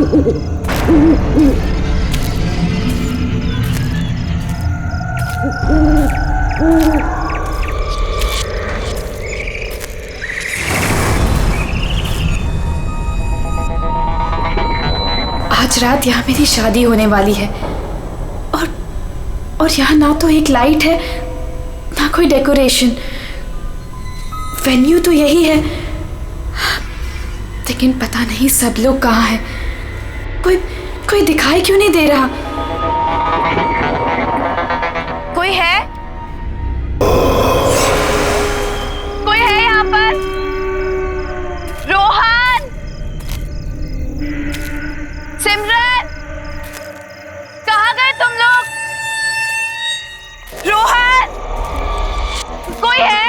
आज रात यहाँ मेरी शादी होने वाली है और यहाँ ना तो एक लाइट है ना कोई डेकोरेशन। वेन्यू तो यही है, लेकिन पता नहीं सब लोग कहाँ हैं। कोई दिखाई क्यों नहीं दे रहा? कोई है? कोई है यहाँ पर? रोहन, सिमरन, कहाँ गए तुम लोग? रोहन, कोई है?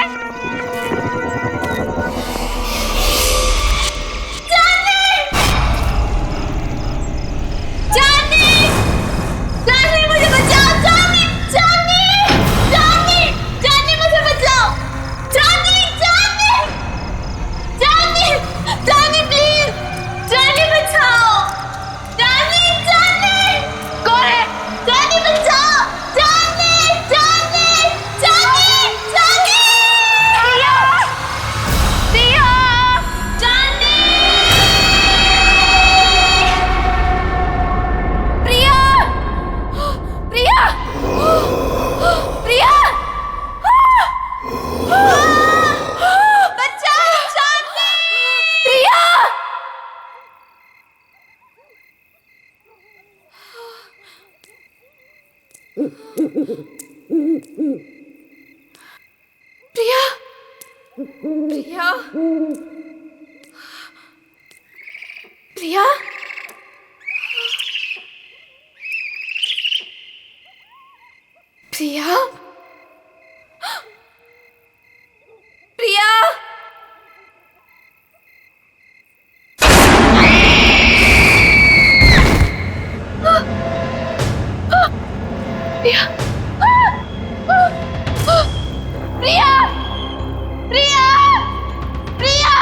प्रिया, प्रिया, प्रिया, प्रिया, प्रिया, प्रिया, प्रिया, प्रिया,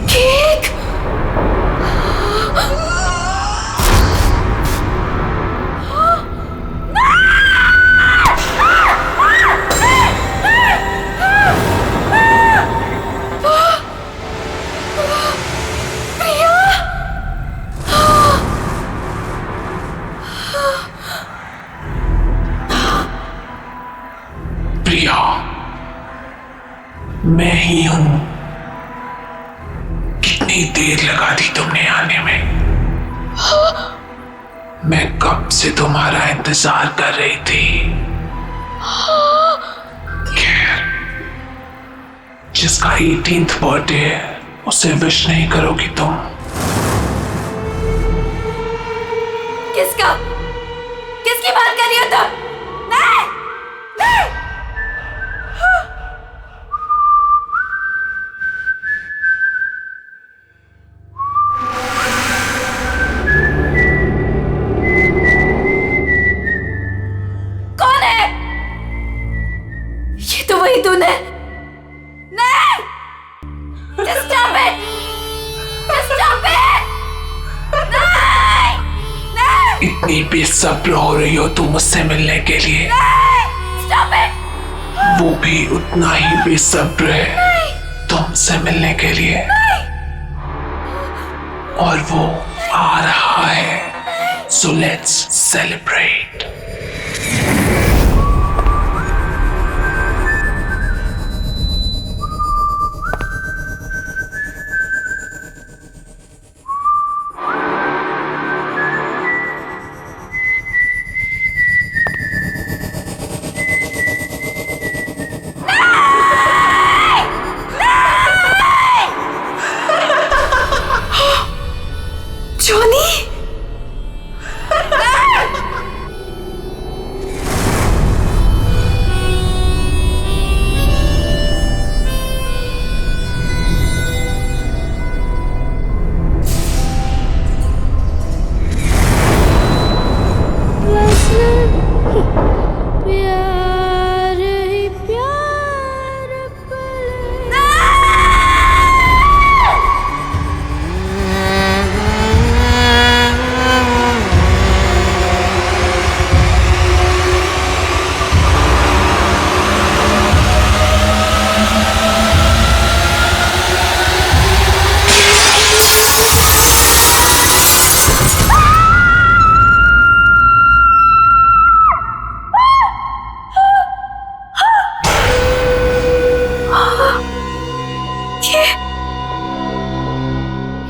केक, प्रिया, मैं ही हूं। कितनी देर लगा दी तुमने आने में? मैं कब से तुम्हारा इंतजार कर रही थी। खैर, जिसका 18th बर्थडे है उसे विश नहीं करोगी तुम? किसका? किसकी बात कर रही हो तुम? नहीं, नहीं। कौन है? ये तो वही तूने। नहीं, just stop it, just stop it, नहीं, नहीं, इतनी बेसब्र हो रही हो तुम मुझसे मिलने के लिए? नहीं, stop it, वो भी उतना ही बेसब्र है तुमसे मिलने के लिए। और वो आ रहा है, so let's celebrate. जॉनी,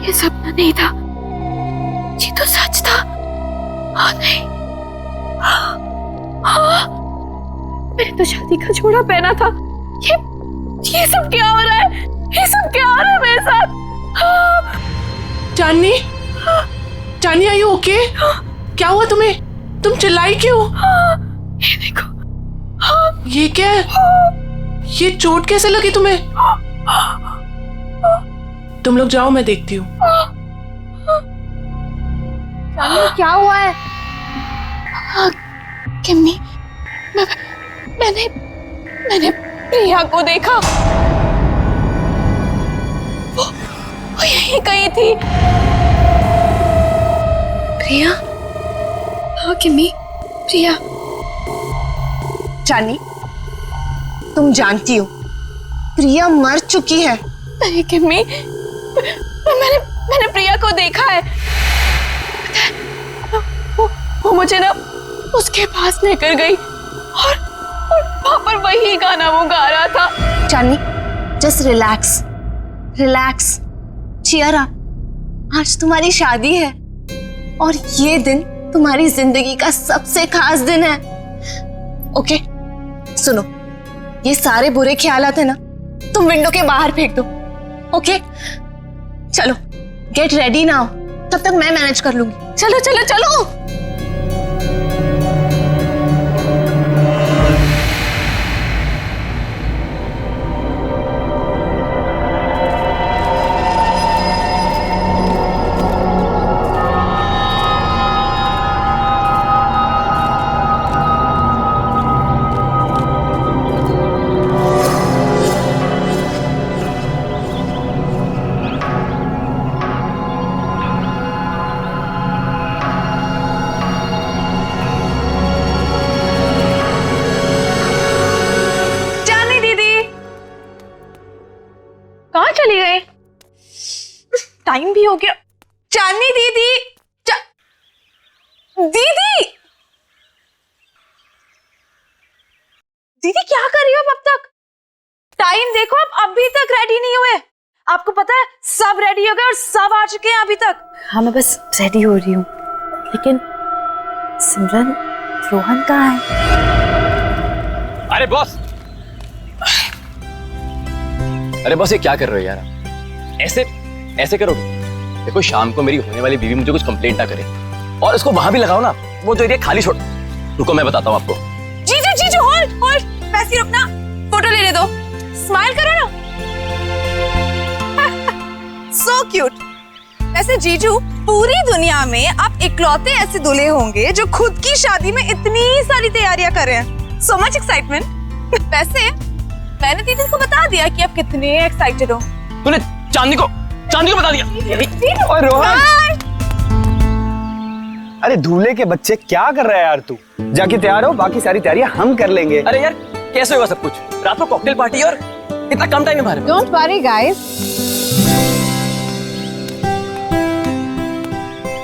ये सपना नहीं था, ये तो सच था। हाँ नहीं, हाँ, मैंने तो शादी का जोड़ा पहना था। ये सब क्या हो रहा है? ये सब क्या हो रहा है मेरे साथ? हाँ, चांदनी, चांदनी आर यू ओके? क्या हुआ तुम्हें? तुम चिल्लाई क्यों? ये देखो। हाँ, ये क्या है? ये चोट कैसे लगी तुम्हें? तुम लोग जाओ, मैं देखती हूँ। चांदनी क्या हुआ है? हाँ, किम्मी, मैंने प्रिया को देखा। वो यहीं कहीं थी। प्रिया? हाँ किम्मी, प्रिया। चांदनी, तुम जानती हो प्रिया मर चुकी है। नहीं किम्मी, मैंने प्रिया को देखा है। वो मुझे ना उसके पास लेकर गई और वहां पर वही गाना वो गा रहा था। Chandni, just relax, relax, cheer up. आज तुम्हारी शादी है और ये दिन तुम्हारी जिंदगी का सबसे खास दिन है। ओके, सुनो, ये सारे बुरे ख्यालात है ना, तुम विंडो के बाहर फेंक दो। ओके, चलो गेट रेडी नाउ, तब तक मैं मैनेज कर लूंगी। चलो चलो चलो। चली गई? टाइम भी हो गया। चांदनी दीदी, दीदी, दीदी क्या कर रही हो अब तक? टाइम देखो, आप अभी तक रेडी नहीं हुए। आपको पता है सब रेडी हो गए और सब आ चुके हैं अभी तक। हाँ, मैं बस रेडी हो रही हूँ, लेकिन सिमरन, रोहन कहाँ है? अरे बॉस, अरे बॉस, ये क्या कर रहे हो यार? ऐसे ऐसे करोगे? देखो, शाम को मेरी होने वाली बीवी मुझे कुछ कंप्लेंट ना करे, और इसको वहां भी लगाओ ना, वो जो एरिया खाली छोड़। रुको, मैं बताता हूँ आपको। जीजू, जीजू, होल्ड होल्ड, वैसे रुकना, फोटो लेने दो, स्माइल करो ना। So cute. वैसे जीजू, पूरी दुनिया में आप इकलौते ऐसे दूल्हे होंगे जो खुद की शादी में इतनी सारी तैयारियां कर रहे हैं। So much excitement. वैसे मैंने दीदी को बता दिया कि आप कितने एक्साइटेड हो। तूने चांदनी को बता दिया? और रोहन, अरे दूल्हे के बच्चे, क्या कर रहा है यार तू? जाके तैयार हो, बाकी सारी तैयारियां हम कर लेंगे। अरे यार, कैसे होगा सब कुछ? रात को कॉकटेल पार्टी और इतना कम टाइम में हमारे। डोंट वरी गाइस,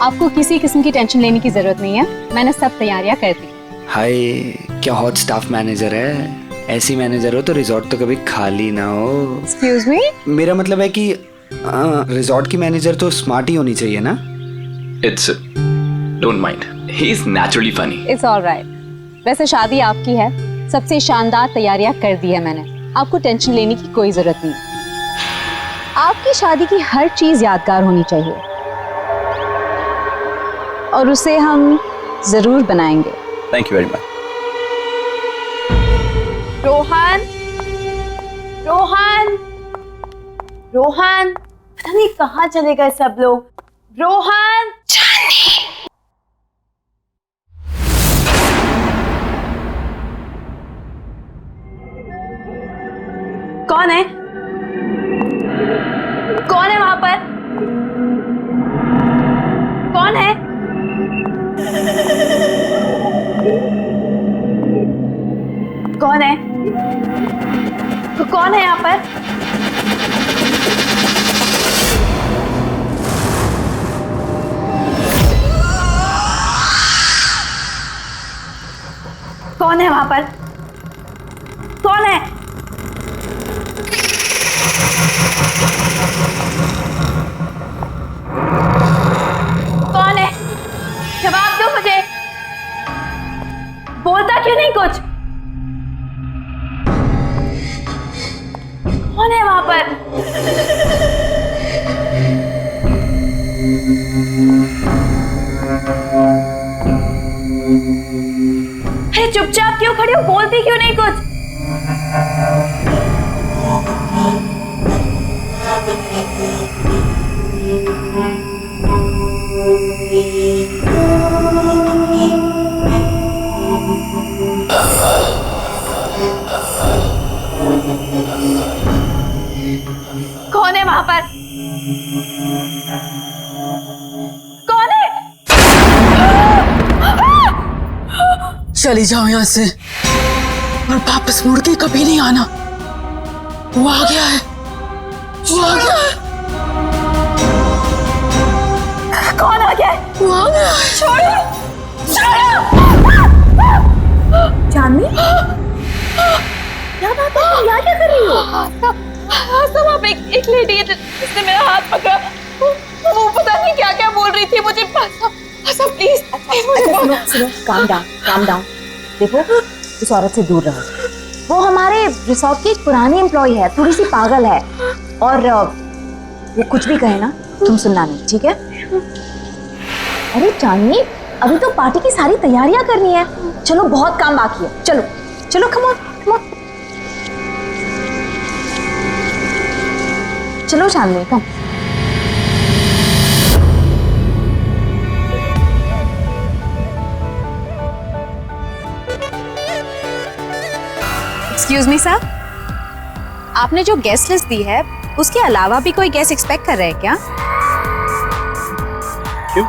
आपको किसी किस्म की टेंशन लेने की जरूरत नहीं है, मैंने सब तैयारियां कर दी। हाय, क्या हॉट स्टाफ मैनेजर है। ऐसी मैनेजर हो तो रिजॉर्ट तो कभी खाली ना हो। एक्सक्यूज मी, मेरा मतलब है कि रिजॉर्ट की मैनेजर तो स्मार्ट ही होनी चाहिए ना। It's don't mind. He is naturally funny. It's alright. वैसे शादी आपकी है, सबसे शानदार तैयारियां कर दी है मैंने, आपको टेंशन लेने की कोई जरूरत नहीं। आपकी शादी की हर चीज यादगार होनी चाहिए और उसे हम जरूर बनाएंगे। Thank you very much. Rohan, Rohan, Rohan, पता नहीं कहाँ चले गए सब लोग। रोहन, कौन है? कौन है वहां पर? कौन है? कौन है? कौन है यहाँ पर? कौन है वहां पर? कौन है? चुपचाप क्यों खड़ी हो? बोलती क्यों नहीं कुछ? कौन है वहां पर? कौन है? चली जाओ यहाँ से और वापस मुड़ के कभी नहीं आना। वो आ गया है, वो आ गया है, कौन आ गया है? वो आ गया है। छोड़ो, छोड़ो। चांदनी, क्या बात है? तुम यहाँ क्या कर रही हो? सब आप एक लेडी है जिसने मेरा हाथ पकड़ा। वो पता नहीं क्या क्या बोल रही थी मुझे। प्लीज सुनो, काम डाउन। देखो, इस औरत से दूर रहो। वो हमारे रिसोर्ट की एक पुरानी एम्प्लॉय है, थोड़ी सी पागल है, और वो कुछ भी कहे ना तुम सुनना नहीं, ठीक है? अरे चांदनी, अभी तो पार्टी की सारी तैयारियां करनी है। चलो, बहुत काम बाकी है। चलो चलो, कम ऑन। चलो चांदनी, कम। एक्सक्यूज मी सर, आपने जो गेस्ट लिस्ट दी है उसके अलावा भी कोई गेस्ट एक्सपेक्ट कर रहे हैं क्या? क्यों,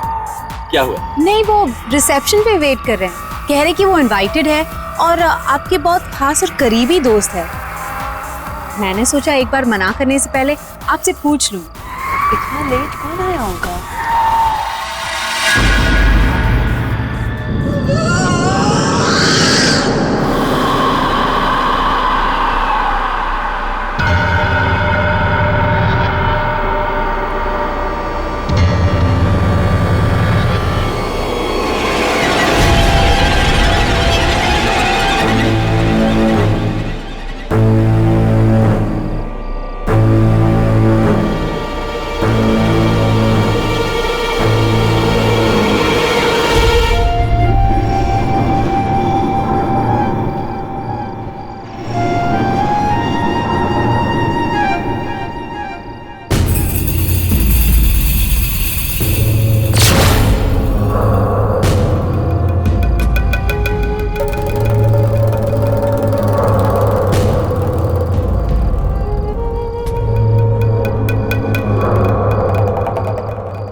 क्या हुआ? नहीं, वो रिसेप्शन पे वेट कर रहे हैं। कह रहे कि वो इनवाइटेड है और आपके बहुत खास और करीबी दोस्त है। मैंने सोचा एक बार मना करने से पहले आपसे पूछ लूं। इतना लेट कौन आया होगा?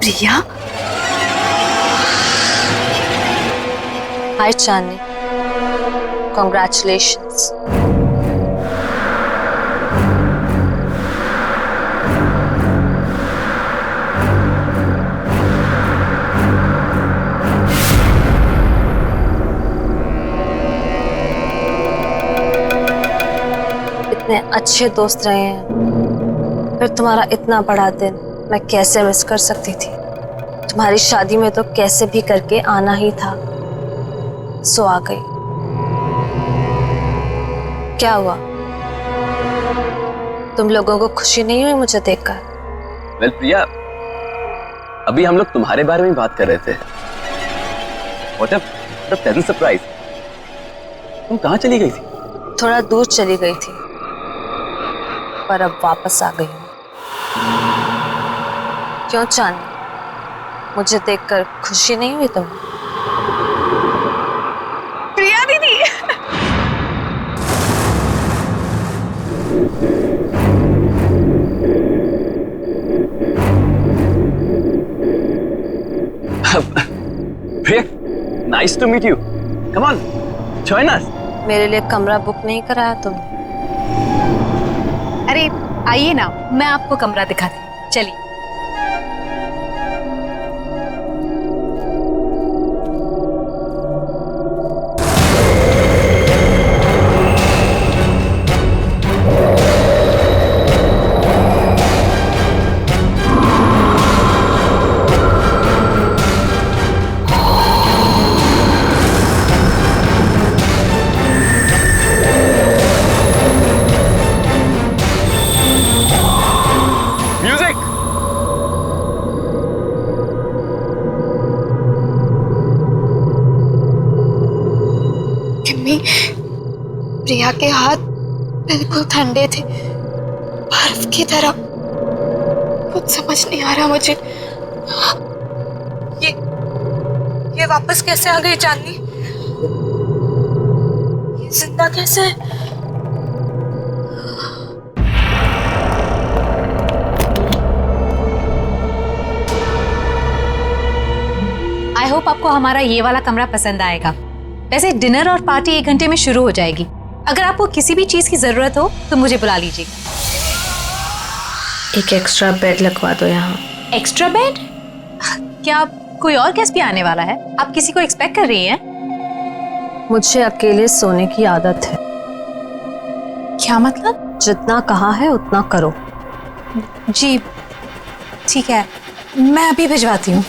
प्रिया, हाय चांदनी, कॉन्ग्रेचुलेशंस। इतने अच्छे दोस्त रहे हैं, फिर तुम्हारा इतना बड़ा दिन मैं कैसे मिस कर सकती थी? तुम्हारी शादी में तो कैसे भी करके आना ही था, सो आ गई। क्या हुआ, तुम लोगों को खुशी नहीं हुई मुझे देखकर? वेल प्रिया, अभी हम लोग तुम्हारे बारे में बात कर रहे थे। What a pleasant surprise। तुम कहाँ चली गई थी? थोड़ा दूर चली गई थी, पर अब वापस आ गई हूँ। क्यों चांदनी, मुझे देखकर खुशी नहीं हुई तुम्हें? प्रिया दीदी, Priya, nice to meet you. Come on, join us. मेरे लिए कमरा बुक नहीं कराया तुमने? अरे आइए ना, मैं आपको कमरा दिखाती हूँ, चलिए। प्रिया के हाथ बिल्कुल ठंडे थे, बर्फ की तरह। कुछ समझ नहीं आ रहा मुझे। ये वापस कैसे आ गई चांदनी? ये जिंदा कैसे है? आई होप आपको हमारा ये वाला कमरा पसंद आएगा। वैसे डिनर और पार्टी 1 घंटे में शुरू हो जाएगी। अगर आपको किसी भी चीज की जरूरत हो तो मुझे बुला लीजिएगा। एक एक्स्ट्रा बेड लगवा दो यहाँ। Extra bed? क्या कोई और गेस्ट भी आने वाला है? आप किसी को एक्सपेक्ट कर रही हैं? मुझे अकेले सोने की आदत है। क्या मतलब? जितना कहा है उतना करो। जी ठीक है, मैं अभी भिजवाती हूँ।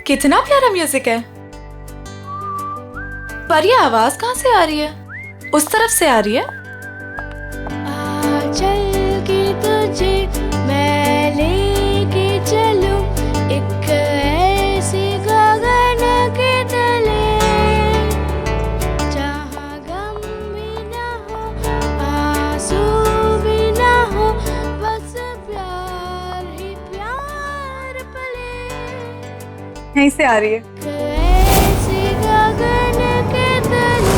कितना प्यारा म्यूजिक है। पर ये आवाज कहाँ से आ रही है? उस तरफ से आ रही है। चल के तुझे मैं लेके चलूं एक ऐसे गगन के तले, जहाँ गम भी ना हो आंसू भी ना हो, बस प्यार ही प्यार पले। यहीं से आ रही है। ऐसे गगन के तले।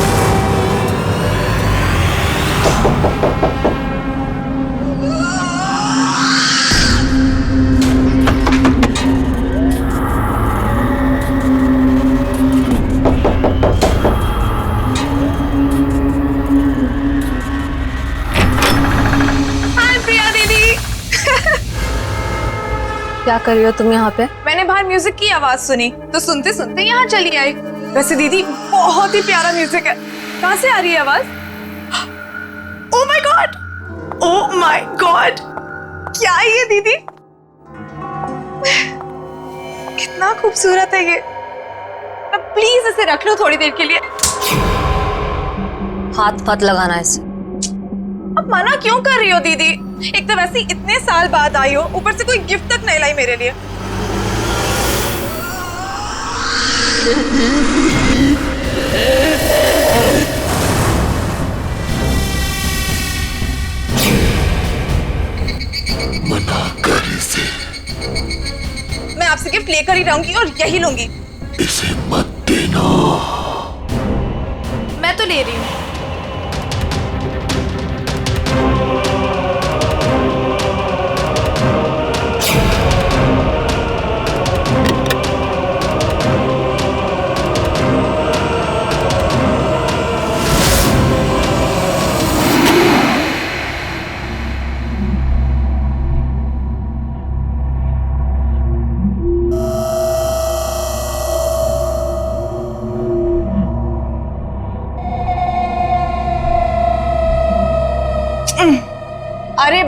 हाय प्रिया दीदी। क्या कर रही हो तुम यहाँ पे? मैंने बाहर म्यूजिक की आवाज सुनी तो सुनते सुनते यहाँ चली आई। वैसे दीदी बहुत ही प्यारा म्यूजिक है। कहाँ से आ रही है आवाज? Oh my God, oh my God, क्या है ये दीदी? कितना खूबसूरत है ये। प्लीज इसे रख लो थोड़ी देर के लिए। हाथ मत लगाना इसे। अब मना क्यों कर रही हो दीदी? एक तो वैसे इतने साल बाद आई हो, ऊपर से कोई गिफ्ट तक नहीं लाई मेरे लिए। मना कर इसे, मैं आपसे गिफ्ट लेकर ही रहूंगी और यही लूंगी। इसे मत देना। मैं तो ले रही हूँ।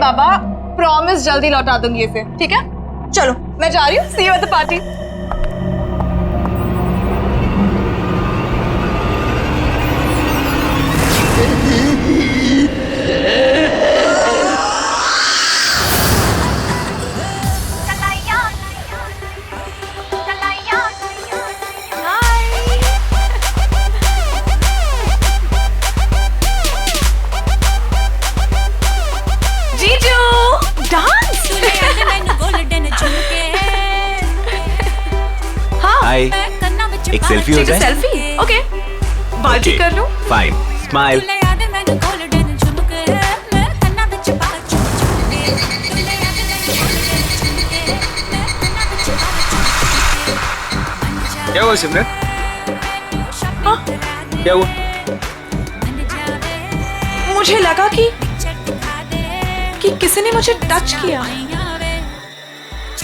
बाबा, प्रॉमिस जल्दी लौटा दूंगी इसे, ठीक है? चलो मैं जा रही हूँ, सी यू एट द पार्टी। हाय, एक सेल्फी हो जाए? सेल्फी? ओके, बाजी कर लूं? Fine, smile. क्या हुआ सिमरन? क्या हुआ? मुझे लगा कि किसी ने मुझे टच किया।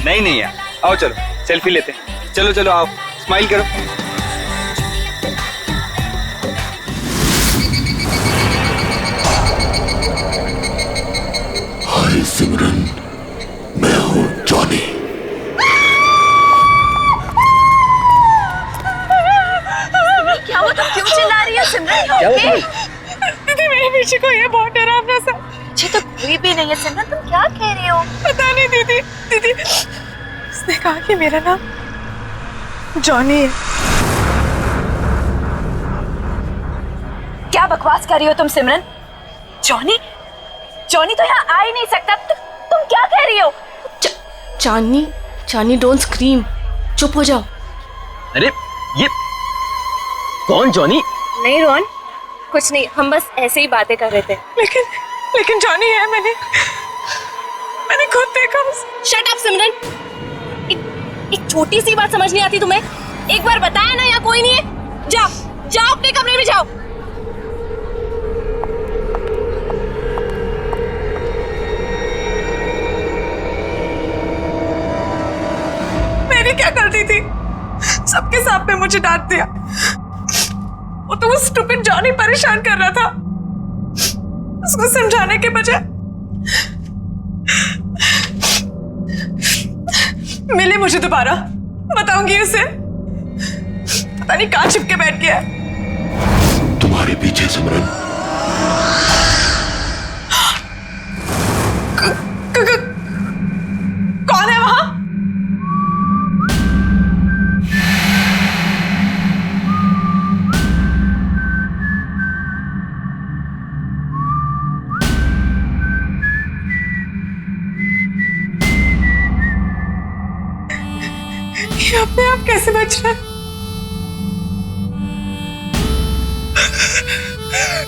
नहीं यार, आओ चलो सेल्फी लेते हैं। चलो चलो आओ, स्माइल करो। हाय सिमरन, मैं हूँ जॉनी। क्या हुआ? तुम क्यों चिल्ला रही हो सिमरन? क्या हुआ? दीदी मेरे पीछे कोई है, बहुत डरावना सा। मुझे तो कोई भी नहीं है सिमरन, तुम क्या कह रही हो? पता नहीं दीदी, उसने कहा कि मेरा नाम जॉनी है। क्या बकवास कर रही हो तुम सिमरन? जॉनी तो यहाँ आ ही नहीं सकता। तुम क्या कह रही हो? चानी डोंट स्क्रीम, चुप हो जाओ। अरे ये कौन जॉनी? नहीं रोहन, कुछ नहीं, हम बस ऐसे ही बातें कर रहे थे। लेकिन जॉनी है, मैंने खुद देखा। शट अप सिमरन, एक छोटी सी बात समझ नहीं आती तुम्हें? एक बार बताया ना यहाँ कोई नहीं है। जाओ अपने कमरे में जाओ। मेरी क्या गलती थी? सबके सामने मुझे डांट दिया। वो तो वो स्टूपिड जॉनी परेशान कर रहा था। उसको समझाने के बजाय मिले मुझे दोबारा, बताऊंगी उसे। पता नहीं कहाँ छिपके बैठ गया है। तुम्हारे पीछे सिमरन। कौन है वहां? ये अपने आप कैसे बच रहा है?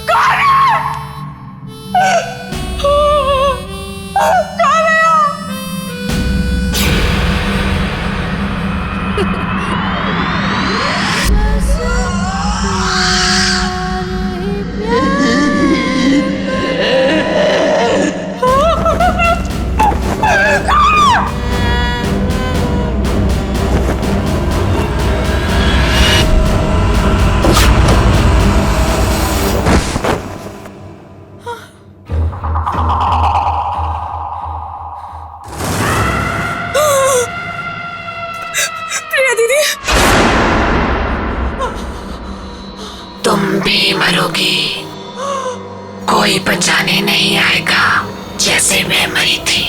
कौन है? कौन है? तुम भी मरोगी, कोई बचाने नहीं आएगा, जैसे मैं मरी थी।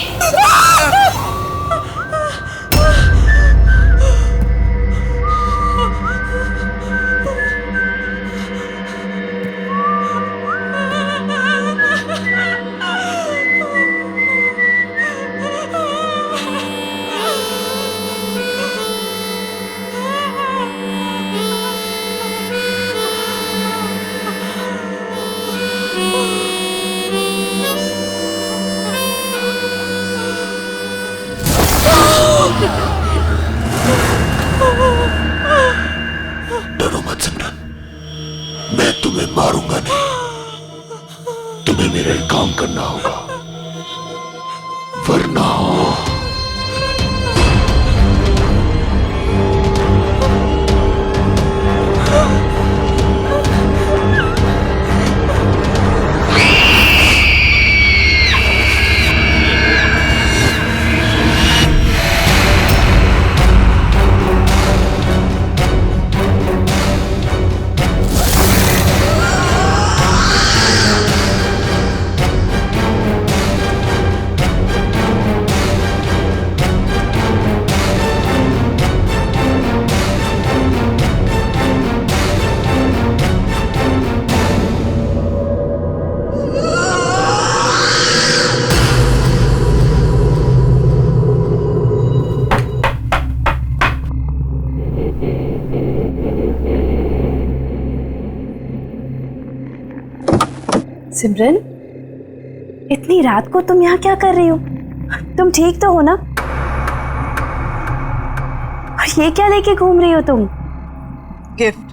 डरो मत सिमरन, मैं तुम्हें मारूंगा नहीं। तुम्हें मेरा एक काम करना होगा, वरना सिमरन, इतनी रात को तुम यहाँ क्या कर रही हो? तुम ठीक तो हो ना? और ये क्या लेके घूम रही हो तुम? गिफ्ट।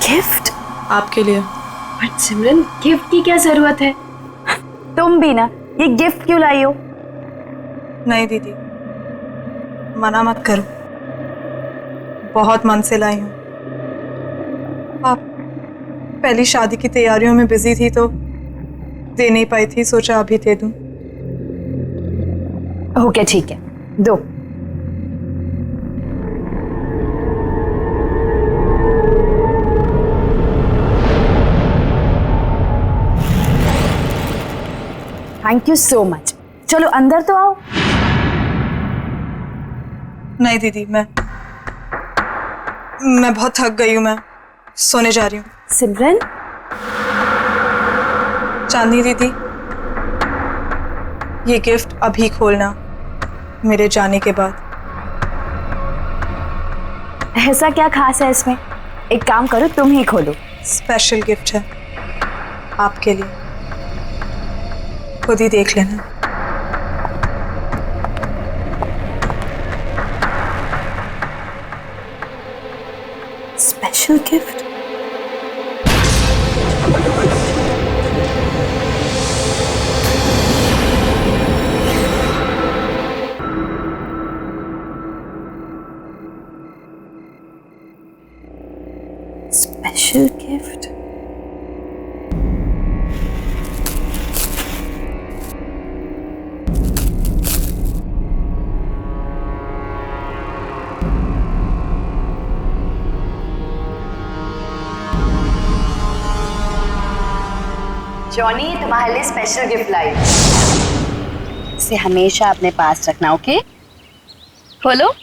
गिफ्ट? आपके लिए। बट सिमरन, गिफ्ट की क्या जरूरत है? तुम भी ना, ये गिफ्ट क्यों लाई हो? नहीं दीदी, मना मत करो, बहुत मन से लाई हूँ। आप पहली शादी की तैयारियों में बिजी थी तो दे नहीं पाई थी, सोचा अभी दे दूं। ओके ठीक है, दो। Thank you so much. चलो अंदर तो आओ। नहीं दीदी, मैं बहुत थक गई हूँ, मैं सोने जा रही हूँ। सिमरन, चांदनी दीदी, ये गिफ्ट अभी खोलना, मेरे जाने के बाद। ऐसा क्या खास है इसमें? एक काम करो, तुम ही खोलो। स्पेशल गिफ्ट है आपके लिए, खुद ही देख लेना। Special gift? Special gift? Johnny, तुम्हारे लिए स्पेशल गिफ्ट लाई। इसे हमेशा अपने पास रखना, ओके? खोलो।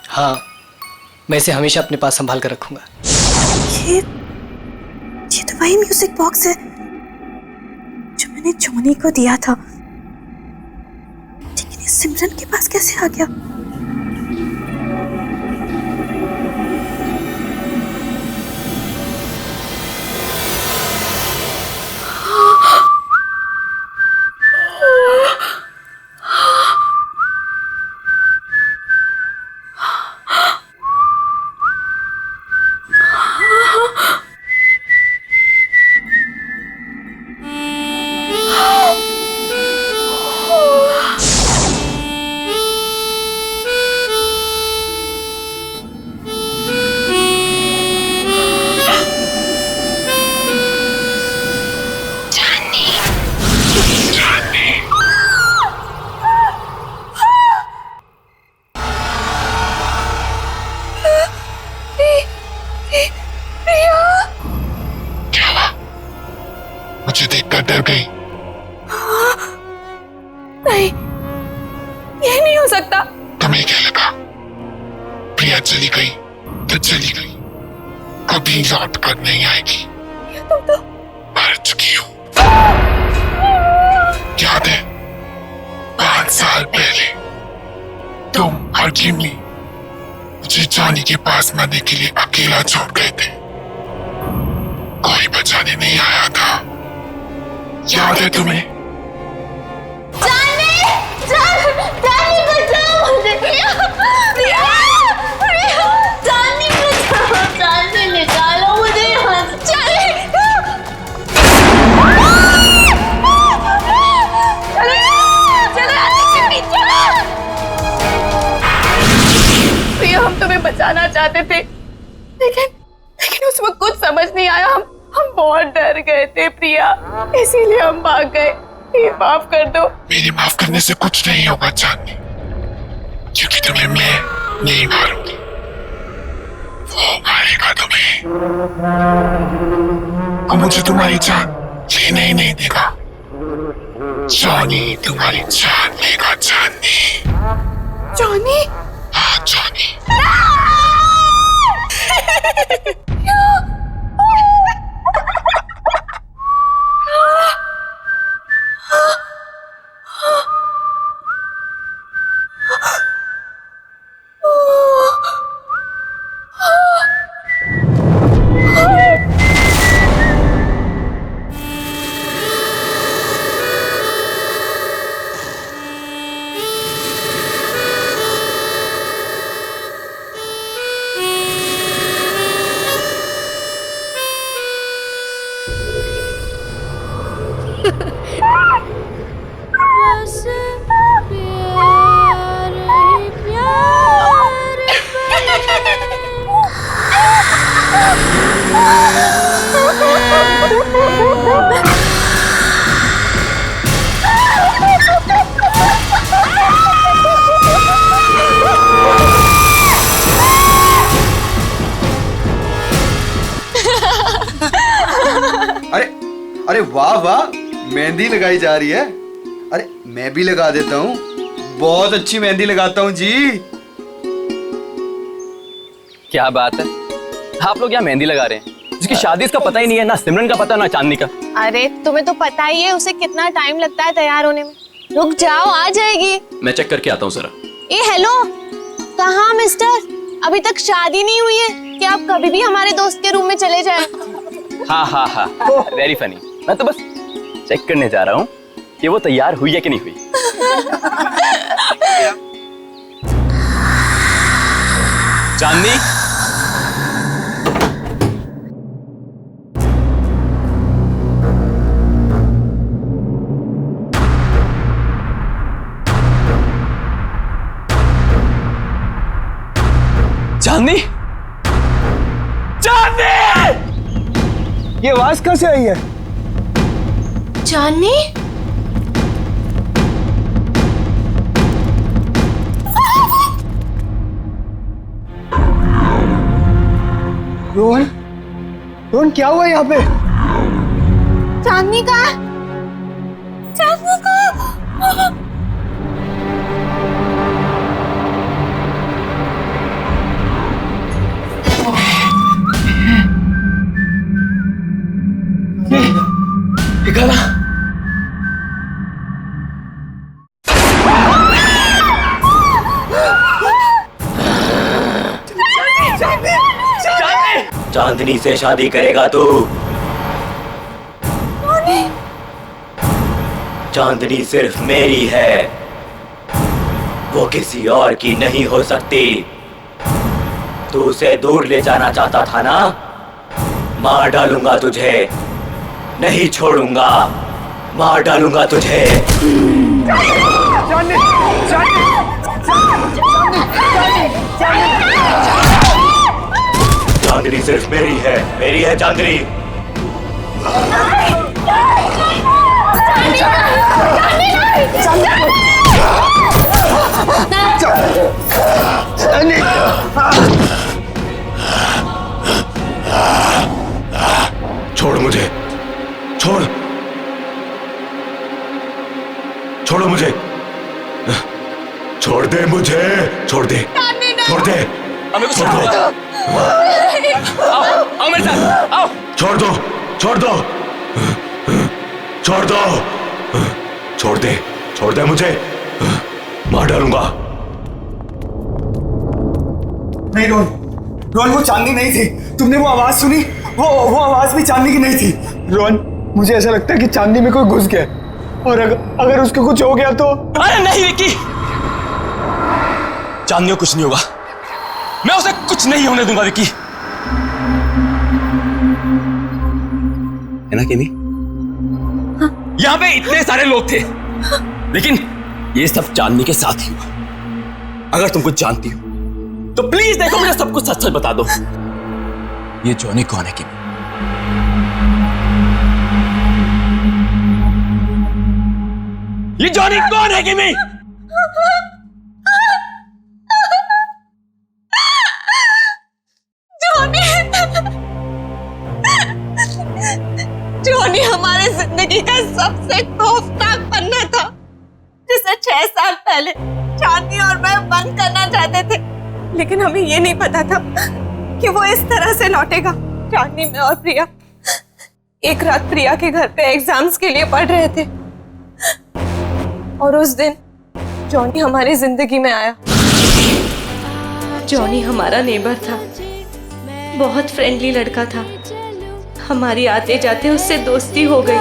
हाँ, मैं इसे हमेशा अपने पास संभाल कर रखूंगा। ये तो वही म्यूजिक बॉक्स है जो मैंने जॉनी को दिया था, लेकिन ये सिमरन के पास कैसे आ गया? मुझे देखकर डर गई। नहीं, ये नहीं हो सकता। तुम्हें क्या लगा प्रिया चली गई तो चली गई, कभी लौट कर नहीं आएगी। तुम तो मर चुकी हो। याद है 5 साल पहले तुम और जिमी मुझे जॉनी के पास मरने के लिए अकेला छोड़ गए थे, कोई बचाने नहीं आया था। याद है तुम्हें? निकालो मुझे यहाँ से। प्रिया, हम तुम्हें बचाना चाहते थे, लेकिन उस वक्त कुछ समझ नहीं आया। हम बहुत डर गए थे प्रिया, इसीलिए हम भाग गए। ये माफ कर दो। मेरे माफ करने से कुछ नहीं होगा चांदनी, क्योंकि तुम्हें मैं नहीं मारूंगी, वो मारेगा तुम्हें। और मुझे तुम्हारी जान लेने ही नहीं देगा। जॉनी तुम्हारी जान लेगा चांदनी। जॉनी? हाँ जॉनी। अरे अरे वाह वाह, मेहंदी लगाई जा रही है। अरे मैं भी लगा देता हूँ, बहुत अच्छी मेहंदी लगाता हूँ जी। क्या बात है, आप लोग यहाँ मेहंदी लगा रहे हैं? जिसकी शादी इसका पता ही नहीं है, ना सिमरन का पता ना चांदनी का। अरे तुम्हें तो पता ही है उसे कितना टाइम लगता है तैयार होने में। रुक जाओ, आ जाएगी। मैं चेक करके आता हूँ जरा। ए हेलो, कहाँ मिस्टर? अभी तक शादी नहीं हुई है कि आप कभी भी हमारे दोस्त के रूम में चले जाएं? हाँ हाँ हाँ, वेरी फनी। मैं तो बस चेक करने जा रहा हूँ कि वो तैयार हुई है कि नहीं हुई। चांदनी, चांदनी, चांदनी! ये आवाज कहाँ से आई है? चांदनी? रोहन, रोहन क्या हुआ यहाँ पे? चांदनी का? चांदनी का? निकाला। चांदनी से शादी करेगा तू? चांदनी सिर्फ मेरी है, वो किसी और की नहीं हो सकती। तू उसे दूर ले जाना चाहता था ना? मार डालूंगा तुझे, नहीं छोड़ूंगा, मार डालूंगा तुझे। चांदनी सिर्फ मेरी है चांदनी। छोड़ मुझे, छोड़ो मुझे, छोड़ दे मुझे, छोड़ दे, छोड़ दे, हमें कुछ छोड़ दो। आओ मेरे साथ, आओ। छोड़ दो, छोड़ दो, छोड़ दो, छोड़ दे मुझे, मार डालूंगा। नहीं रोहन, रोहन वो चांदनी नहीं थी। तुमने वो आवाज सुनी? वो आवाज भी चांदनी की नहीं थी। रोहन, मुझे ऐसा लगता है कि चांदनी में कोई घुस गया, और अगर उसको कुछ हो गया तो। अरे नहीं विक्की, चांदनी को कुछ नहीं होगा, मैं उसे कुछ नहीं होने दूंगा विक्की। है ना केमी? हाँ। यहाँ पे इतने सारे लोग थे, लेकिन ये सब चांदनी के साथ ही हुआ। अगर तुम कुछ जानती हो तो प्लीज देखो, मुझे सब कुछ सच सच बता दो। ये जॉनी कौन है केमी? ये जॉनी कौन है केमी? जॉनी हमारे जिंदगी का सबसे खौफनाक पन्ना था, जिसे 6 साल पहले चांदनी और मैं बंद करना चाहते थे, लेकिन हमें ये नहीं पता था कि वो इस तरह से लौटेगा। चांदनी, मैं और प्रिया एक रात प्रिया के घर पे एग्जाम्स के लिए पढ़ रहे थे, और उस दिन जॉनी हमारी जिंदगी में आया। जॉनी हमारा नेबर था, बहुत फ्रेंडली लड़का था। हमारी आते जाते उससे दोस्ती हो गई।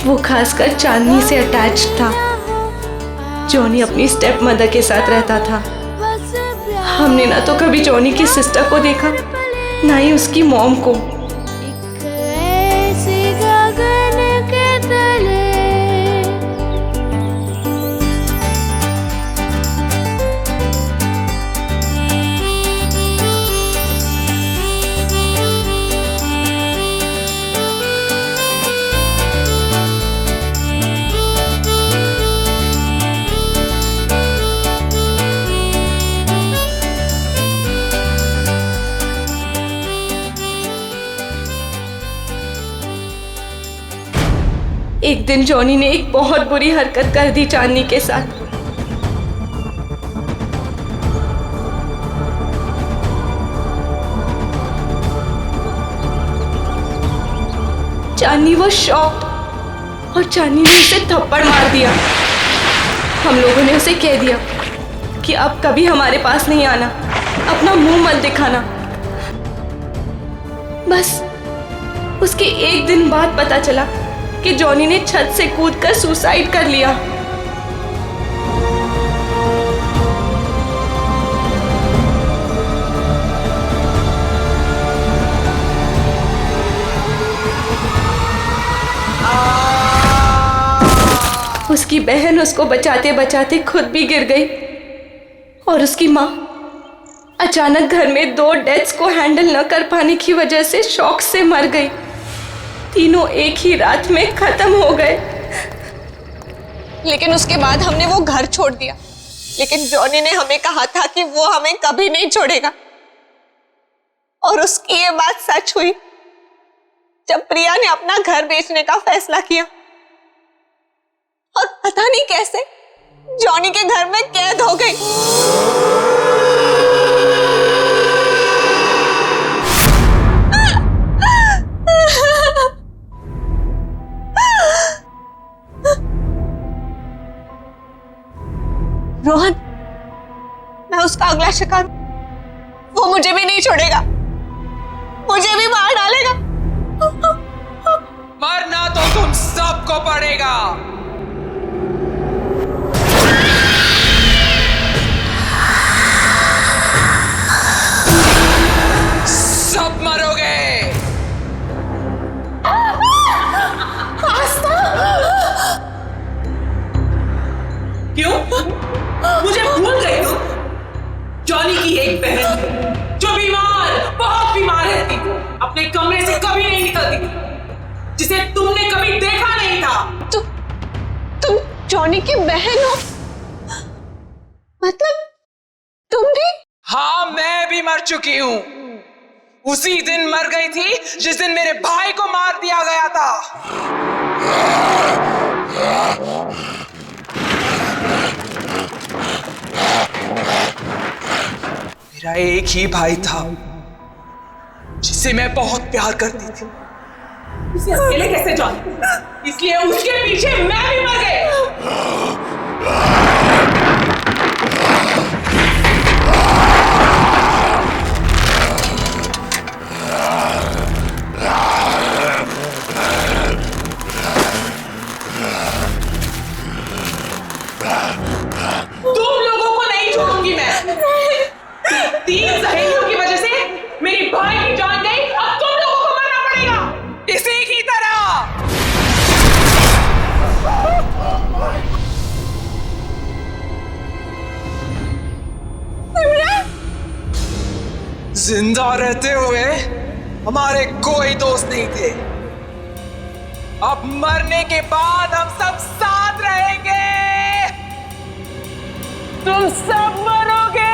वो खासकर चांदनी से अटैच था। जॉनी अपनी स्टेप मदर के साथ रहता था। हमने ना तो कभी जॉनी की सिस्टर को देखा, ना ही उसकी मॉम को। एक दिन जॉनी ने एक बहुत बुरी हरकत कर दी चांदनी के साथ। चांदनी वो शॉक्ड और चांदनी ने उसे थप्पड़ मार दिया। हम लोगों ने उसे कह दिया कि अब कभी हमारे पास नहीं आना, अपना मुंह मत दिखाना। बस उसके एक दिन बाद पता चला कि जॉनी ने छत से कूदकर सुसाइड कर लिया। उसकी बहन उसको बचाते बचाते खुद भी गिर गई और उसकी माँ अचानक घर में 2 डेथ्स को हैंडल न कर पाने की वजह से शॉक से मर गई। तीनों एक ही रात में खत्म हो गए। लेकिन उसके बाद हमने वो घर छोड़ दिया, लेकिन जॉनी ने हमें कहा था कि वो हमें कभी नहीं छोड़ेगा। और उसकी ये बात सच हुई जब प्रिया ने अपना घर बेचने का फैसला किया और पता नहीं कैसे जॉनी के घर में कैद हो गई। रोहन, मैं उसका अगला शिकार, वो मुझे भी नहीं छोड़ेगा, मुझे भी मार डालेगा। मरना तो तुम सबको पड़ेगा। सब मरोगे। क्यों? मुझे भूल गई तुम? जॉनी की एक बहन जो बीमार, बहुत बीमार रहती, अपने कमरे से कभी नहीं निकलती, जिसे तुमने कभी देखा नहीं था। तुम जॉनी की बहन हो? मतलब तुम भी? हाँ, मैं भी मर चुकी हूं। उसी दिन मर गई थी जिस दिन मेरे भाई को मार दिया गया था। मेरा एक ही भाई था जिसे मैं बहुत प्यार करती थी। उसे अकेले कैसे जान? इसलिए उसके पीछे मैं भी मर गई। तुम लोगों को नहीं छोड़ूंगी मैं। 3 सहेलियों की वजह से मेरी भाई की जान गई, अब तुम लोगों को मरना पड़ेगा इसी की तरह। जिंदा रहते हुए हमारे कोई दोस्त नहीं थे। अब मरने के बाद हम सब साथ रहेंगे। तुम सब मरोगे।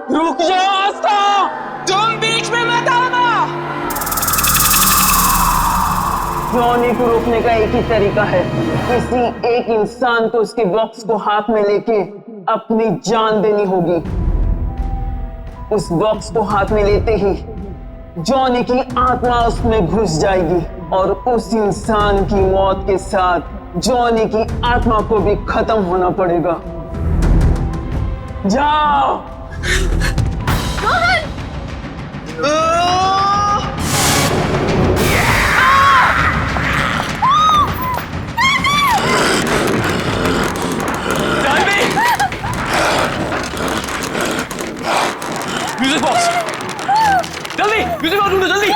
रुक जाओ आस्था, तुम बीच में मत आना। जॉनी को रोकने का एक ही तरीका है, किसी एक इंसान को उसके बॉक्स को हाथ में लेके अपनी जान देनी होगी। उस बॉक्स को हाथ में लेते ही जॉनी की आत्मा उसमें घुस जाएगी और उस इंसान की मौत के साथ जॉनी की आत्मा को भी खत्म होना पड़ेगा। जाओ। म्यूजिक बॉक्स, जल्दी म्यूजिक बॉक्स ढूंढो, जल्दी।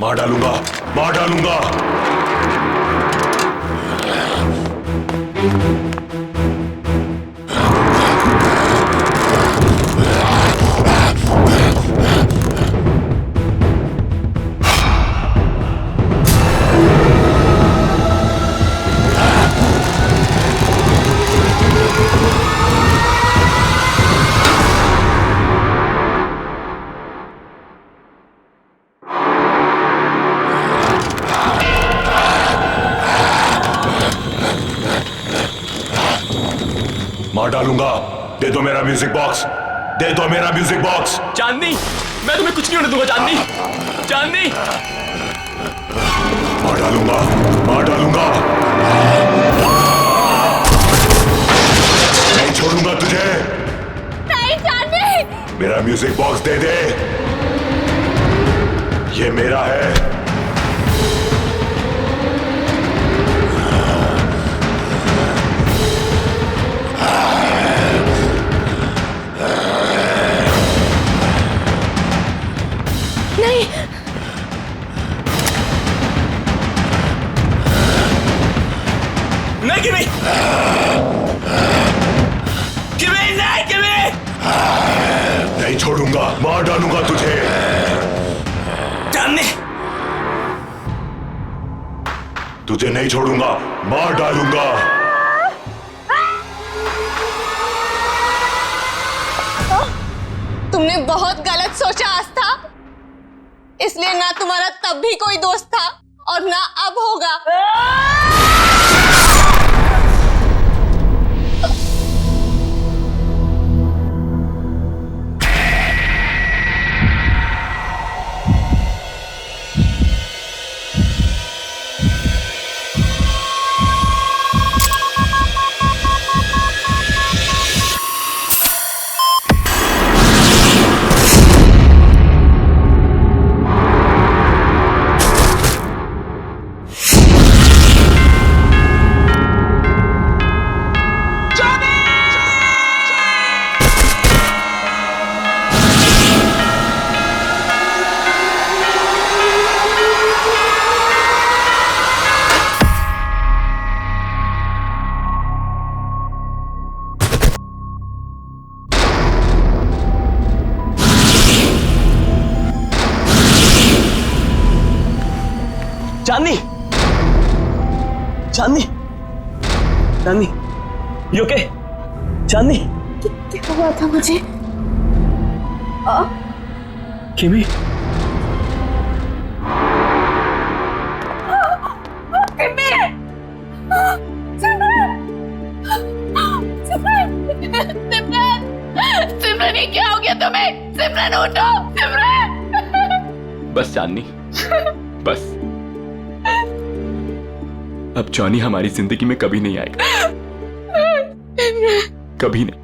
मार डालूंगा, मार डालूंगा। डालूंगा। दे दो मेरा म्यूजिक बॉक्स, दे दो मेरा म्यूजिक बॉक्स। चांदनी, मैं तुम्हें कुछ नहीं होने दूंगा चांदनी। चांदनी, मार डालूंगा, मार डालूंगा, नहीं छोड़ूंगा तुझे। नहीं चांदनी। मेरा म्यूजिक बॉक्स दे दे, ये मेरा है। नहीं, नहीं किमी, किमी नहीं, किमी नहीं छोड़ूंगा, मार डालूंगा तुझे। चांदनी, तुझे नहीं छोड़ूंगा, मार डालूंगा। तुमने बहुत गलत सोचा आस्था, इसलिए ना तुम्हारा तब भी कोई दोस्त था और ना अब होगा। चांदनी, चांदनी, चांदनी, you okay? चांदनी, क्या हुआ था मुझे? किमी, सिमरन, ये क्या हो गया तुम्हें? सिमरन उठो, सिमरन। बस चांदनी, बस। अब जॉनी हमारी जिंदगी में कभी नहीं आएगा, कभी नहीं।